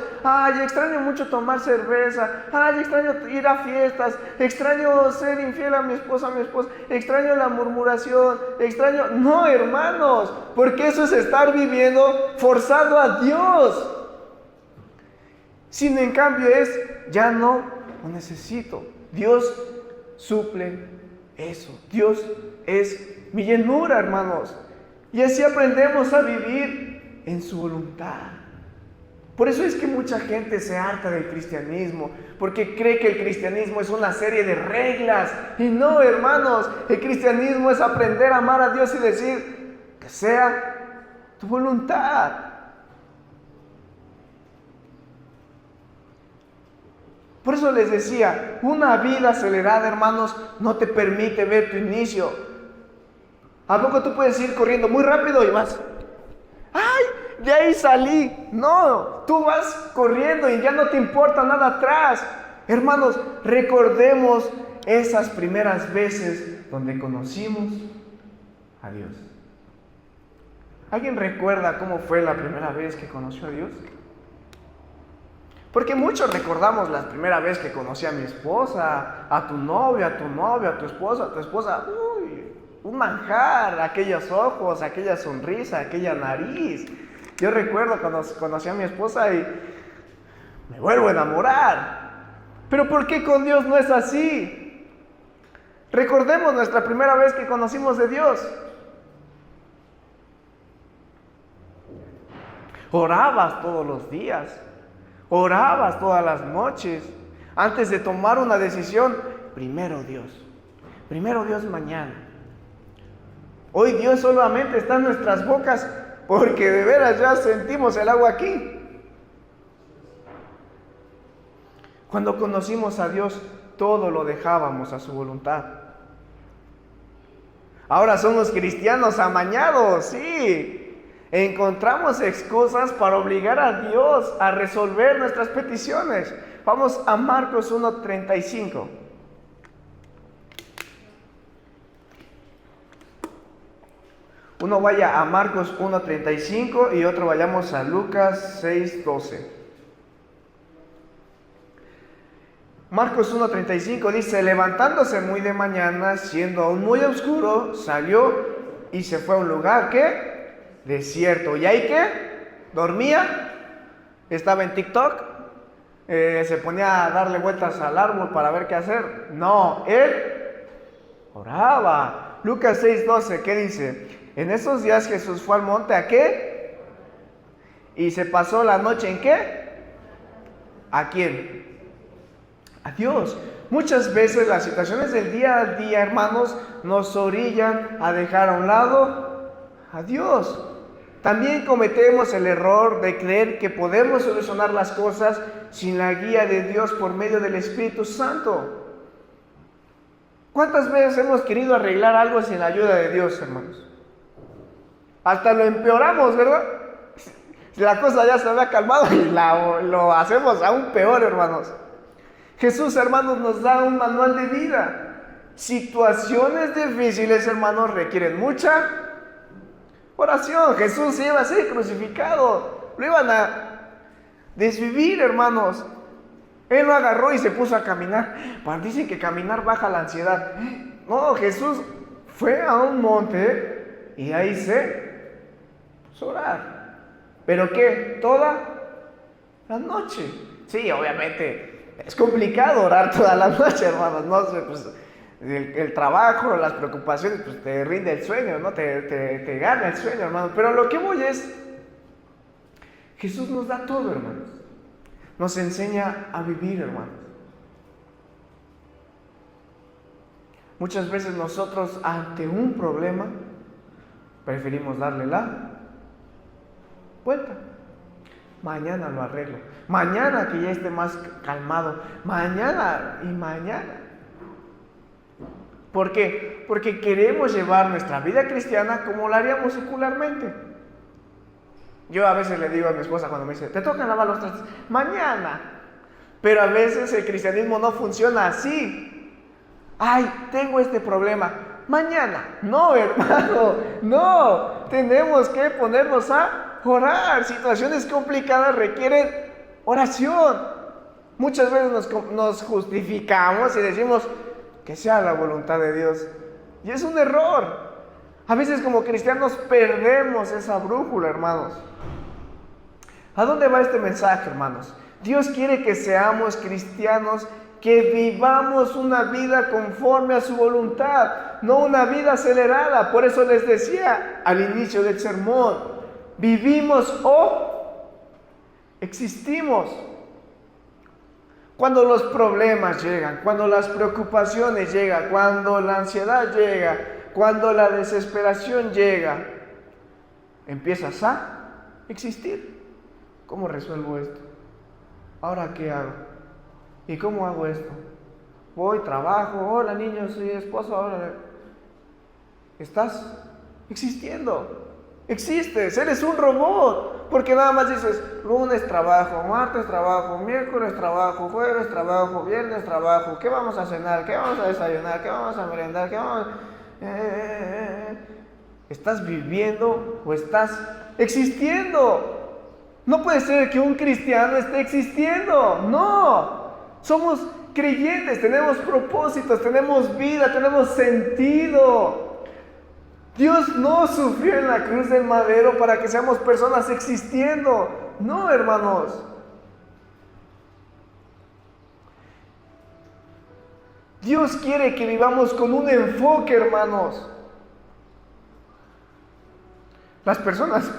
Extraño mucho tomar cerveza, extraño ir a fiestas, extraño ser infiel a mi esposa, extraño la murmuración, No, hermanos, porque eso es estar viviendo forzado a Dios. Sin en cambio ya no lo necesito. Dios suple eso. Dios es mi llenura, hermanos. Y así aprendemos a vivir en su voluntad. Por eso es que mucha gente se harta del cristianismo, porque cree que el cristianismo es una serie de reglas. Y no, hermanos, el cristianismo es aprender a amar a Dios y decir: que sea tu voluntad. Por eso les decía, una vida acelerada, hermanos, no te permite ver tu inicio. ¿A poco tú puedes ir corriendo muy rápido y vas? de ahí salí. No, tú vas corriendo y ya no te importa nada atrás. Hermanos, recordemos esas primeras veces donde conocimos a Dios. ¿Alguien recuerda cómo fue la primera vez que conoció a Dios? Porque muchos recordamos la primera vez que conocí a mi esposa, a tu novio, a tu esposa, uy, un manjar, aquellos ojos, aquella sonrisa, aquella nariz. Yo recuerdo cuando conocí a mi esposa y me vuelvo a enamorar. Pero ¿por qué con Dios no es así? Recordemos nuestra primera vez que conocimos de Dios. Orabas todos los días, orabas todas las noches. Antes de tomar una decisión, primero Dios mañana. Hoy Dios solamente está en nuestras bocas porque de veras ya sentimos el agua aquí. Cuando conocimos a Dios, todo lo dejábamos a su voluntad. Ahora somos cristianos amañados, sí. Encontramos excusas para obligar a Dios a resolver nuestras peticiones. Vamos a Marcos 1:35. Uno vaya a Marcos 1:35 y otro vayamos a Lucas 6:12. Marcos 1:35 dice: levantándose muy de mañana, siendo aún muy oscuro, salió y se fue a un lugar que desierto. ¿Y ahí qué? Dormía, estaba en TikTok, se ponía a darle vueltas al árbol para ver qué hacer. No, él oraba. Lucas 6:12, ¿qué dice? En esos días Jesús fue al monte, ¿a qué? Y se pasó la noche, ¿en qué? ¿A quién? A Dios. Muchas veces las situaciones del día a día, hermanos, nos orillan a dejar a un lado a Dios. También cometemos el error de creer que podemos solucionar las cosas sin la guía de Dios por medio del Espíritu Santo. ¿Cuántas veces hemos querido arreglar algo sin la ayuda de Dios, hermanos? Hasta lo empeoramos, ¿verdad? La cosa ya se había calmado y lo hacemos aún peor, hermanos. Jesús, hermanos, nos da un manual de vida. Situaciones difíciles, hermanos, requieren mucha oración. Jesús iba a ser crucificado, lo iban a desvivir, hermanos. Él lo agarró y se puso a caminar. Dicen que caminar baja la ansiedad. No, Jesús fue a un monte y ahí se puso a orar. ¿Pero qué? Toda la noche. Sí, obviamente es complicado orar toda la noche, hermanos. No sé, pues el trabajo, las preocupaciones, pues te rinde el sueño, ¿no? Te gana el sueño, hermanos. Pero lo que voy es, Jesús nos da todo, hermanos. Nos enseña a vivir, hermanos. Muchas veces nosotros ante un problema preferimos darle la vuelta. Mañana lo arreglo. Mañana que ya esté más calmado. Mañana y mañana. ¿Por qué? Porque queremos llevar nuestra vida cristiana como la haríamos secularmente. Yo a veces le digo a mi esposa cuando me dice, te toca lavar los trastes, mañana. Pero a veces el cristianismo no funciona así. Ay, tengo este problema, mañana. No, hermano, no. Tenemos que ponernos a orar. Situaciones complicadas requieren oración. Muchas veces nos justificamos y decimos que sea la voluntad de Dios. Y es un error. A veces como cristianos perdemos esa brújula, hermanos. ¿A dónde va este mensaje, hermanos? Dios quiere que seamos cristianos, que vivamos una vida conforme a su voluntad, no una vida acelerada. Por eso les decía al inicio del sermón, vivimos o existimos. Cuando los problemas llegan, cuando las preocupaciones llegan, cuando la ansiedad llega, cuando la desesperación llega, empiezas a existir. ¿Cómo resuelvo esto? ¿Ahora qué hago? ¿Y cómo hago esto? Voy, trabajo, hola niños, soy esposo, ahora. ¿Estás existiendo? Existes, eres un robot. Porque nada más dices, lunes trabajo, martes trabajo, miércoles trabajo, jueves trabajo, viernes trabajo, ¿qué vamos a cenar? ¿Qué vamos a desayunar? ¿Qué vamos a merendar? ¿Qué vamos a... ¿Estás viviendo o estás existiendo? No puede ser que un cristiano esté existiendo. No, somos creyentes, tenemos propósitos, tenemos vida, tenemos sentido. Dios no sufrió en la cruz del madero para que seamos personas existiendo. No, hermanos. Dios quiere que vivamos con un enfoque, hermanos. Las personas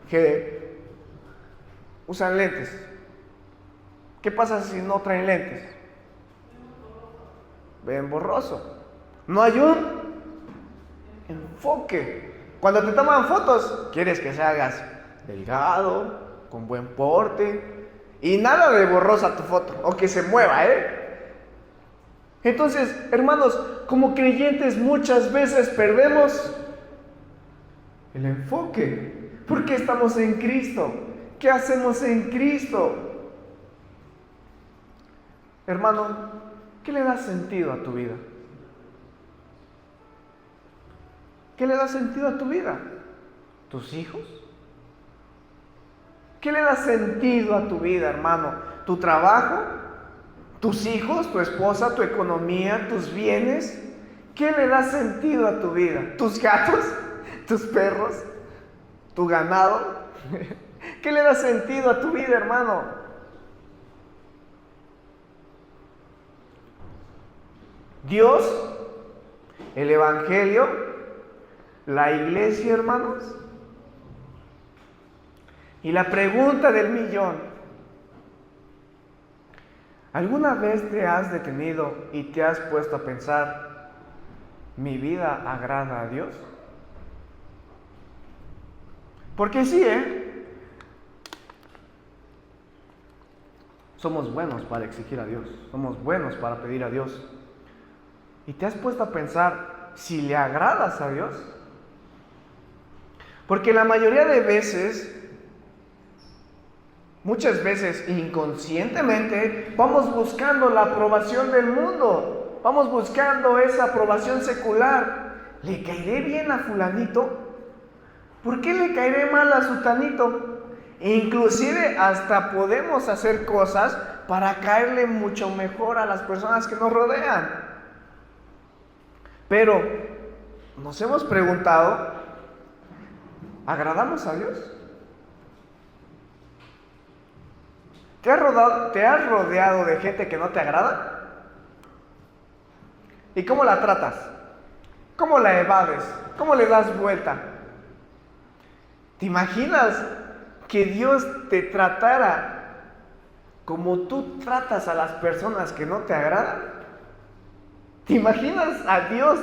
que usan lentes, ¿qué pasa si no traen lentes? Ven borroso. No hay un enfoque. Cuando te toman fotos, quieres que se hagas delgado, con buen porte, y nada de borrosa tu foto, o que se mueva, Entonces, hermanos, como creyentes muchas veces perdemos el enfoque. ¿Por qué estamos en Cristo? ¿Qué hacemos en Cristo? Hermano, ¿qué le da sentido a tu vida? ¿Qué le da sentido a tu vida? ¿Tus hijos? ¿Qué le da sentido a tu vida, hermano? ¿Tu trabajo? ¿Tus hijos? ¿Tu esposa? ¿Tu economía? ¿Tus bienes? ¿Qué le da sentido a tu vida? ¿Tus gatos? ¿Tus perros? ¿Tu ganado? ¿Qué le da sentido a tu vida, hermano? Dios, el Evangelio, la iglesia, hermanos. Y la pregunta del millón: ¿alguna vez te has detenido y te has puesto a pensar, ¿mi vida agrada a Dios? Porque sí, somos buenos para exigir a Dios, somos buenos para pedir a Dios. ¿Y te has puesto a pensar si le agradas a Dios? Porque la mayoría de veces, muchas veces inconscientemente, vamos buscando la aprobación del mundo, vamos buscando esa aprobación secular. ¿Le caeré bien a fulanito? ¿Por qué le caeré mal a sutanito? E inclusive hasta podemos hacer cosas para caerle mucho mejor a las personas que nos rodean. Pero, ¿nos hemos preguntado, ¿agradamos a Dios? ¿Te has rodeado de gente que no te agrada? ¿Y cómo la tratas? ¿Cómo la evades? ¿Cómo le das vuelta? ¿Te imaginas que Dios te tratara como tú tratas a las personas que no te agradan? ¿Te imaginas a Dios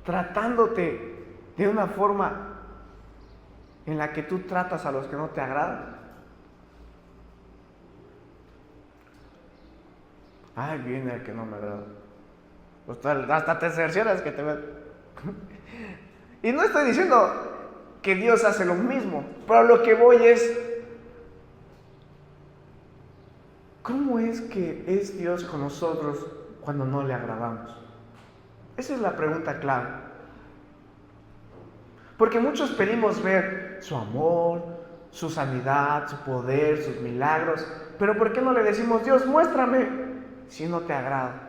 tratándote de una forma en la que tú tratas a los que no te agradan? Ay, viene el que no me agrada. Hasta te cercioras que te ve. Y no estoy diciendo que Dios hace lo mismo, pero lo que voy es, ¿cómo es que es Dios con nosotros cuando no le agradamos? Esa es la pregunta clave. Porque muchos pedimos ver su amor, su sanidad, su poder, sus milagros, pero ¿por qué no le decimos, Dios, muéstrame si no te agrada?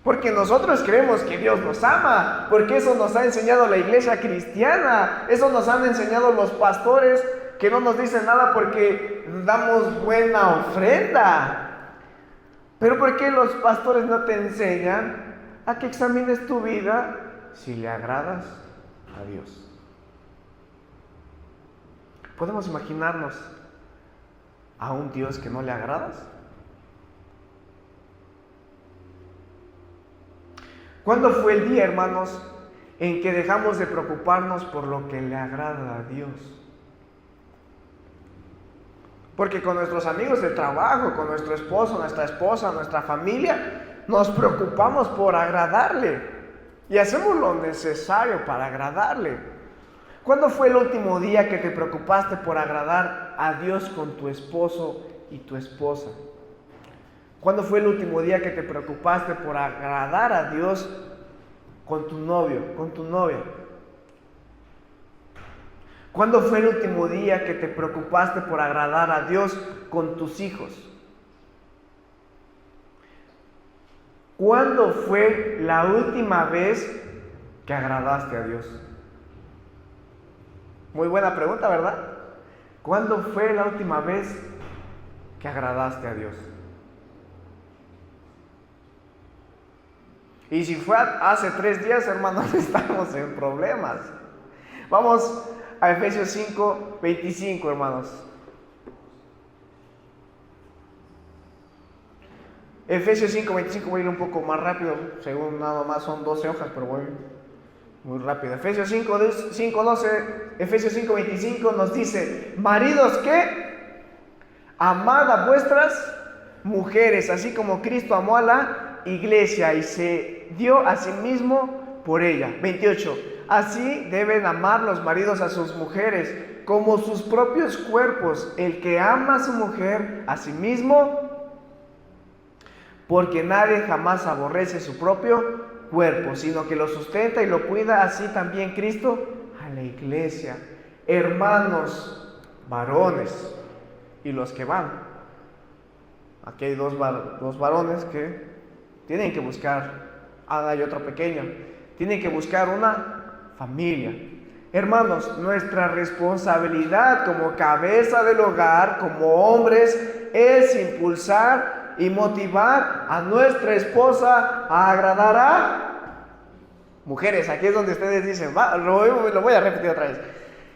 Porque nosotros creemos que Dios nos ama, porque eso nos ha enseñado la iglesia cristiana, eso nos han enseñado los pastores que no nos dicen nada porque damos buena ofrenda. Pero ¿por qué los pastores no te enseñan a que examines tu vida si le agradas a Dios? ¿Podemos imaginarnos a un Dios que no le agradas? ¿Cuándo fue el día, hermanos, en que dejamos de preocuparnos por lo que le agrada a Dios? Porque con nuestros amigos del trabajo, con nuestro esposo, nuestra esposa, nuestra familia, nos preocupamos por agradarle y hacemos lo necesario para agradarle. ¿Cuándo fue el último día que te preocupaste por agradar a Dios con tu esposo y tu esposa? ¿Cuándo fue el último día que te preocupaste por agradar a Dios con tu novio, con tu novia? ¿Cuándo fue el último día que te preocupaste por agradar a Dios con tus hijos? ¿Cuándo fue la última vez que agradaste a Dios? Muy buena pregunta, ¿verdad? ¿Cuándo fue la última vez que agradaste a Dios? Y si fue hace 3 días, hermanos, estamos en problemas. Vamos a Efesios 5, 25, hermanos. Efesios 5, 25, voy a ir un poco más rápido, según nada más son 12 hojas, pero voy muy rápido. Efesios 5, 12, Efesios 5, 25 nos dice: maridos, ¿qué? Amad a vuestras mujeres, así como Cristo amó a la iglesia y se dio a sí mismo por ella. 28. Así deben amar los maridos a sus mujeres como sus propios cuerpos. El que ama a su mujer a sí mismo, porque nadie jamás aborrece su propio cuerpo, sino que lo sustenta y lo cuida, así también Cristo a la iglesia. Hermanos varones y los que van. Aquí hay dos varones que tienen que buscar, hay otro pequeño, tienen que buscar una familia. Hermanos, nuestra responsabilidad como cabeza del hogar, como hombres, es impulsar y motivar a nuestra esposa a agradar a mujeres. Aquí es donde ustedes dicen, lo voy a repetir otra vez.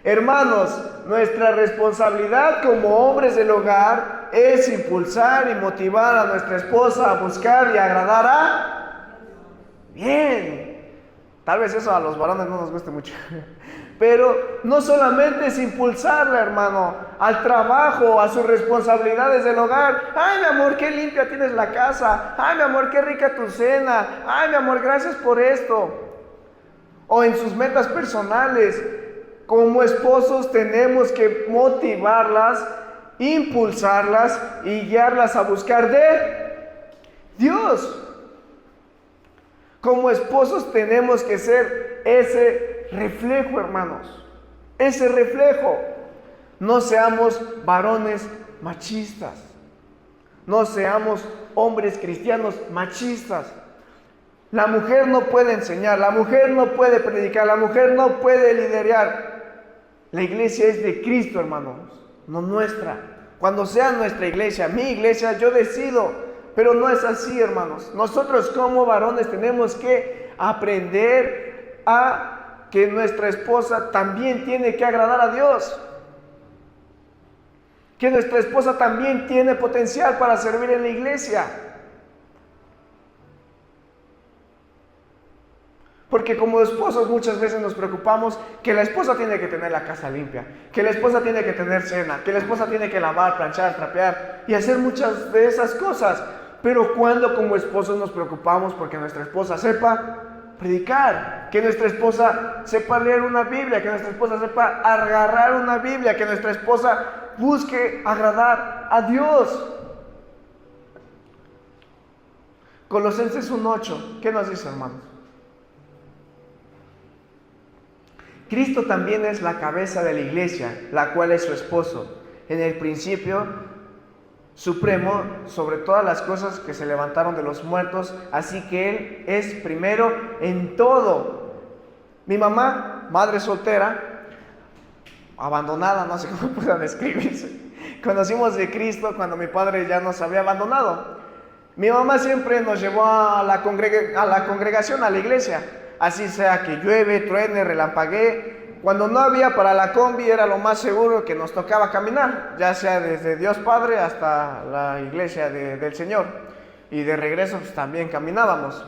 Hermanos, nuestra responsabilidad como hombres del hogar es impulsar y motivar a nuestra esposa a buscar y agradar a... Bien, tal vez eso a los varones no nos guste mucho, pero no solamente es impulsarla, hermano, al trabajo, a sus responsabilidades del hogar. Ay, mi amor, qué limpia tienes la casa. Ay, mi amor, qué rica tu cena. Ay, mi amor, gracias por esto. O en sus metas personales. Como esposos tenemos que motivarlas, impulsarlas y guiarlas a buscar de Dios. Como esposos tenemos que ser ese reflejo, hermanos. Ese reflejo. No seamos varones machistas. No seamos hombres cristianos machistas. La mujer no puede enseñar, la mujer no puede predicar, la mujer no puede liderar. La iglesia es de Cristo, hermanos, no nuestra. Cuando sea nuestra iglesia, mi iglesia, yo decido, pero no es así, hermanos. Nosotros como varones tenemos que aprender a que nuestra esposa también tiene que agradar a Dios. Que nuestra esposa también tiene potencial para servir en la iglesia. Porque como esposos muchas veces nos preocupamos que la esposa tiene que tener la casa limpia, que la esposa tiene que tener cena, que la esposa tiene que lavar, planchar, trapear y hacer muchas de esas cosas. Pero cuando como esposos nos preocupamos porque nuestra esposa sepa predicar, que nuestra esposa sepa leer una Biblia, que nuestra esposa sepa agarrar una Biblia, que nuestra esposa busque agradar a Dios. Colosenses 1:8, ¿qué nos dice, hermanos? Cristo también es la cabeza de la iglesia, la cual es su esposo, en el principio supremo sobre todas las cosas que se levantaron de los muertos, así que Él es primero en todo. Mi mamá, madre soltera, abandonada, no sé cómo puedan describirse, conocimos de Cristo cuando mi padre ya nos había abandonado. Mi mamá siempre nos llevó a la congregación, a la iglesia. Así sea que llueve, truene, relampaguee. Cuando no había para la combi era lo más seguro que nos tocaba caminar, ya sea desde Dios Padre hasta la iglesia del Señor. Y de regreso pues, también caminábamos.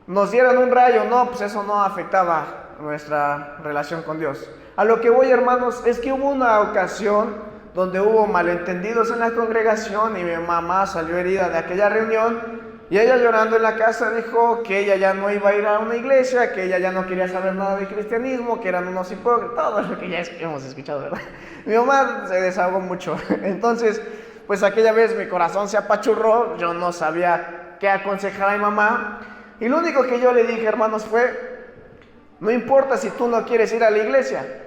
Nos dieron un rayo, no, pues eso no afectaba nuestra relación con Dios. A lo que voy, hermanos, es que hubo una ocasión donde hubo malentendidos en la congregación y mi mamá salió herida de aquella reunión. Y ella llorando en la casa dijo que ella ya no iba a ir a una iglesia, que ella ya no quería saber nada de cristianismo, que eran unos hipócritas, todo lo que ya hemos escuchado, ¿verdad? Mi mamá se desahogó mucho. Entonces, pues aquella vez mi corazón se apachurró, yo no sabía qué aconsejar a mi mamá. Y lo único que yo le dije, hermanos, fue: no importa si tú no quieres ir a la iglesia,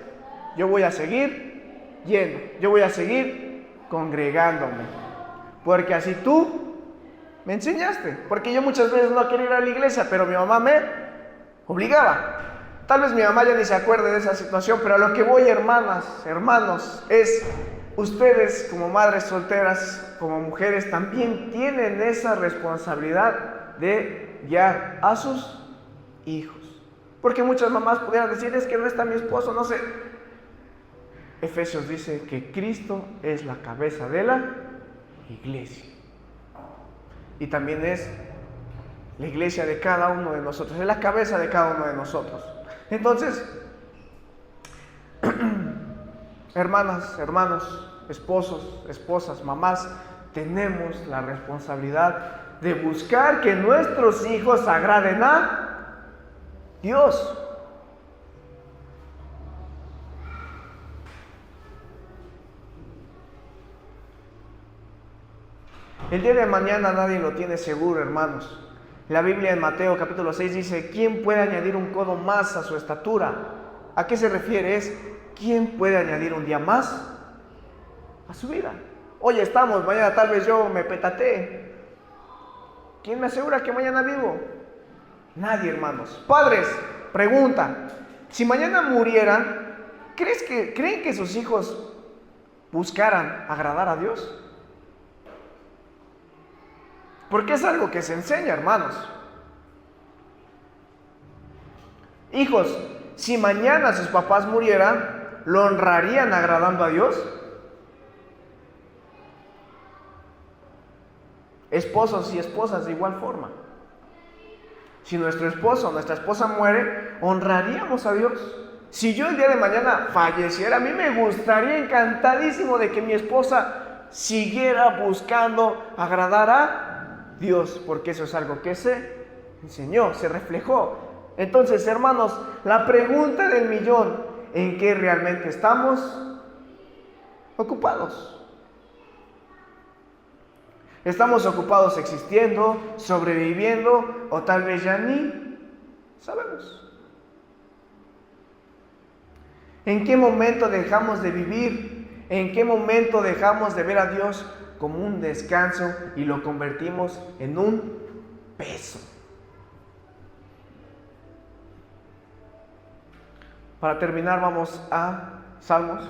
yo voy a seguir yendo, yo voy a seguir congregándome, porque así tú me enseñaste. Porque yo muchas veces no quería ir a la iglesia, pero mi mamá me obligaba. Tal vez mi mamá ya ni se acuerde de esa situación, pero a lo que voy, hermanas, hermanos, es: ustedes como madres solteras, como mujeres, también tienen esa responsabilidad de guiar a sus hijos. Porque muchas mamás pudieran decir: es que no está mi esposo, no sé. Efesios dice que Cristo es la cabeza de la iglesia. Y también es la iglesia de cada uno de nosotros, es la cabeza de cada uno de nosotros. Entonces, hermanas, hermanos, esposos, esposas, mamás, tenemos la responsabilidad de buscar que nuestros hijos agraden a Dios. El día de mañana nadie lo tiene seguro, hermanos. La Biblia en Mateo capítulo 6 dice: ¿quién puede añadir un codo más a su estatura? ¿A qué se refiere? Es: ¿quién puede añadir un día más a su vida? Hoy estamos, mañana tal vez yo me petatee. ¿Quién me asegura que mañana vivo? Nadie, hermanos. Padres, pregunta: si mañana murieran, ¿creen que sus hijos buscaran agradar a Dios? Porque es algo que se enseña, hermanos. Hijos, si mañana sus papás murieran, ¿lo honrarían agradando a Dios? Esposos y esposas de igual forma. Si nuestro esposo o nuestra esposa muere, ¿honraríamos a Dios? Si yo el día de mañana falleciera, a mí me gustaría encantadísimo de que mi esposa siguiera buscando agradar a Dios, porque eso es algo que se enseñó, se reflejó. Entonces, hermanos, la pregunta del millón: ¿en qué realmente estamos ocupados? ¿Estamos ocupados existiendo, sobreviviendo, o tal vez ya ni sabemos? ¿En qué momento dejamos de vivir? ¿En qué momento dejamos de ver a Dios como un descanso y lo convertimos en un peso? Para terminar, vamos a Salmos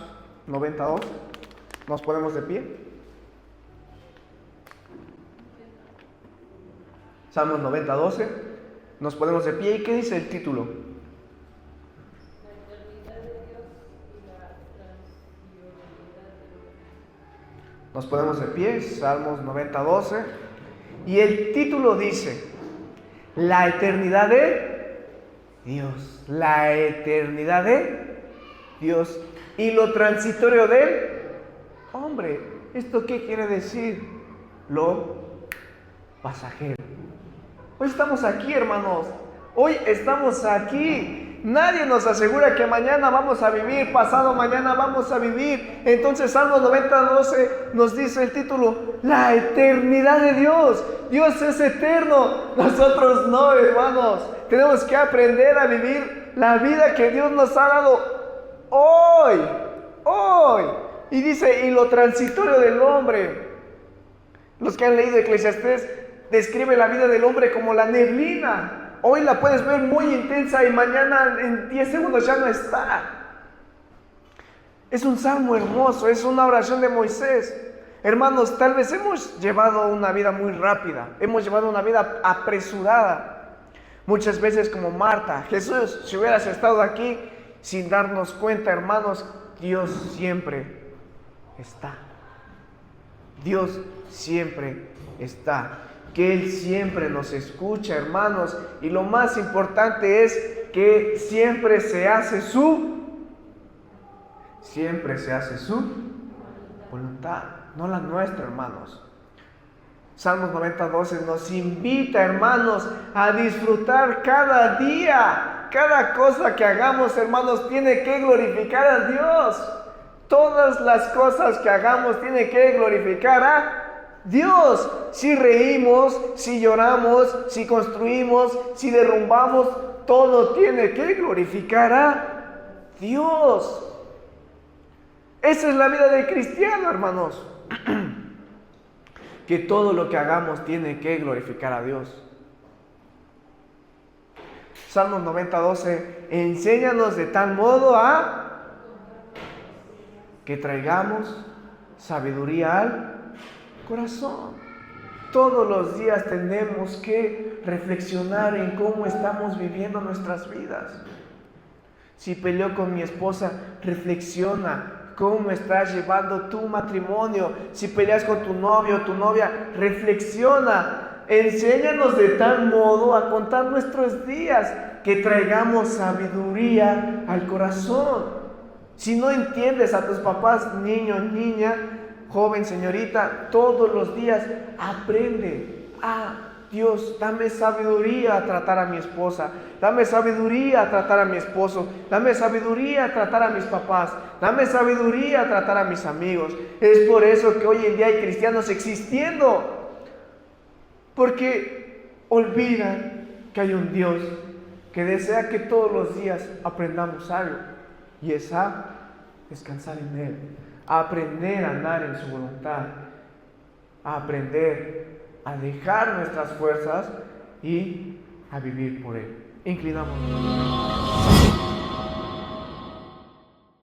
92. Nos ponemos de pie. Salmos 90:12. Nos ponemos de pie. ¿Y qué dice el título? Nos ponemos de pie, Salmos 90:12, y el título dice: la eternidad de Dios, la eternidad de Dios y lo transitorio del hombre. ¿Esto qué quiere decir? Lo pasajero. Hoy estamos aquí, hermanos, hoy estamos aquí. Nadie nos asegura que mañana vamos a vivir, pasado mañana vamos a vivir. Entonces Salmos 90:12 nos dice el título: la eternidad de Dios. Dios es eterno, nosotros no, hermanos. Tenemos que aprender a vivir la vida que Dios nos ha dado hoy. Y dice: y lo transitorio del hombre. Los que han leído Eclesiastés describe la vida del hombre como la neblina. Hoy la puedes ver muy intensa y mañana en 10 segundos ya no está. Es un salmo hermoso, es una oración de Moisés. Hermanos, tal vez hemos llevado una vida muy rápida, hemos llevado una vida apresurada. Muchas veces como Marta. Jesús, si hubieras estado aquí sin darnos cuenta, hermanos, Dios siempre está. Dios siempre está. Que Él siempre nos escucha, hermanos, y lo más importante es que siempre se hace su voluntad, no la nuestra, hermanos. Salmos 90:12 nos invita, hermanos, a disfrutar cada día. Cada cosa que hagamos, hermanos, tiene que glorificar a Dios. Todas las cosas que hagamos tienen que glorificar a Dios. Si reímos, si lloramos, si construimos, si derrumbamos, todo tiene que glorificar a Dios. Esa es la vida del cristiano, hermanos. Que todo lo que hagamos tiene que glorificar a Dios. Salmos 90:12, enséñanos de tal modo a que traigamos sabiduría al corazón. Todos los días tenemos que reflexionar en cómo estamos viviendo nuestras vidas. Si peleo con mi esposa, reflexiona. ¿Cómo estás llevando tu matrimonio? Si peleas con tu novio o tu novia, reflexiona. Enséñanos de tal modo a contar nuestros días que traigamos sabiduría al corazón. Si no entiendes a tus papás, niño, niña, joven, señorita, todos los días aprende a Dios, dame sabiduría a tratar a mi esposa, dame sabiduría a tratar a mi esposo, dame sabiduría a tratar a mis papás, dame sabiduría a tratar a mis amigos. Es por eso que hoy en día hay cristianos existiendo, porque olvidan que hay un Dios que desea que todos los días aprendamos algo, y es a descansar en Él, a aprender a andar en su voluntad, a aprender a dejar nuestras fuerzas y a vivir por Él. Inclinamos.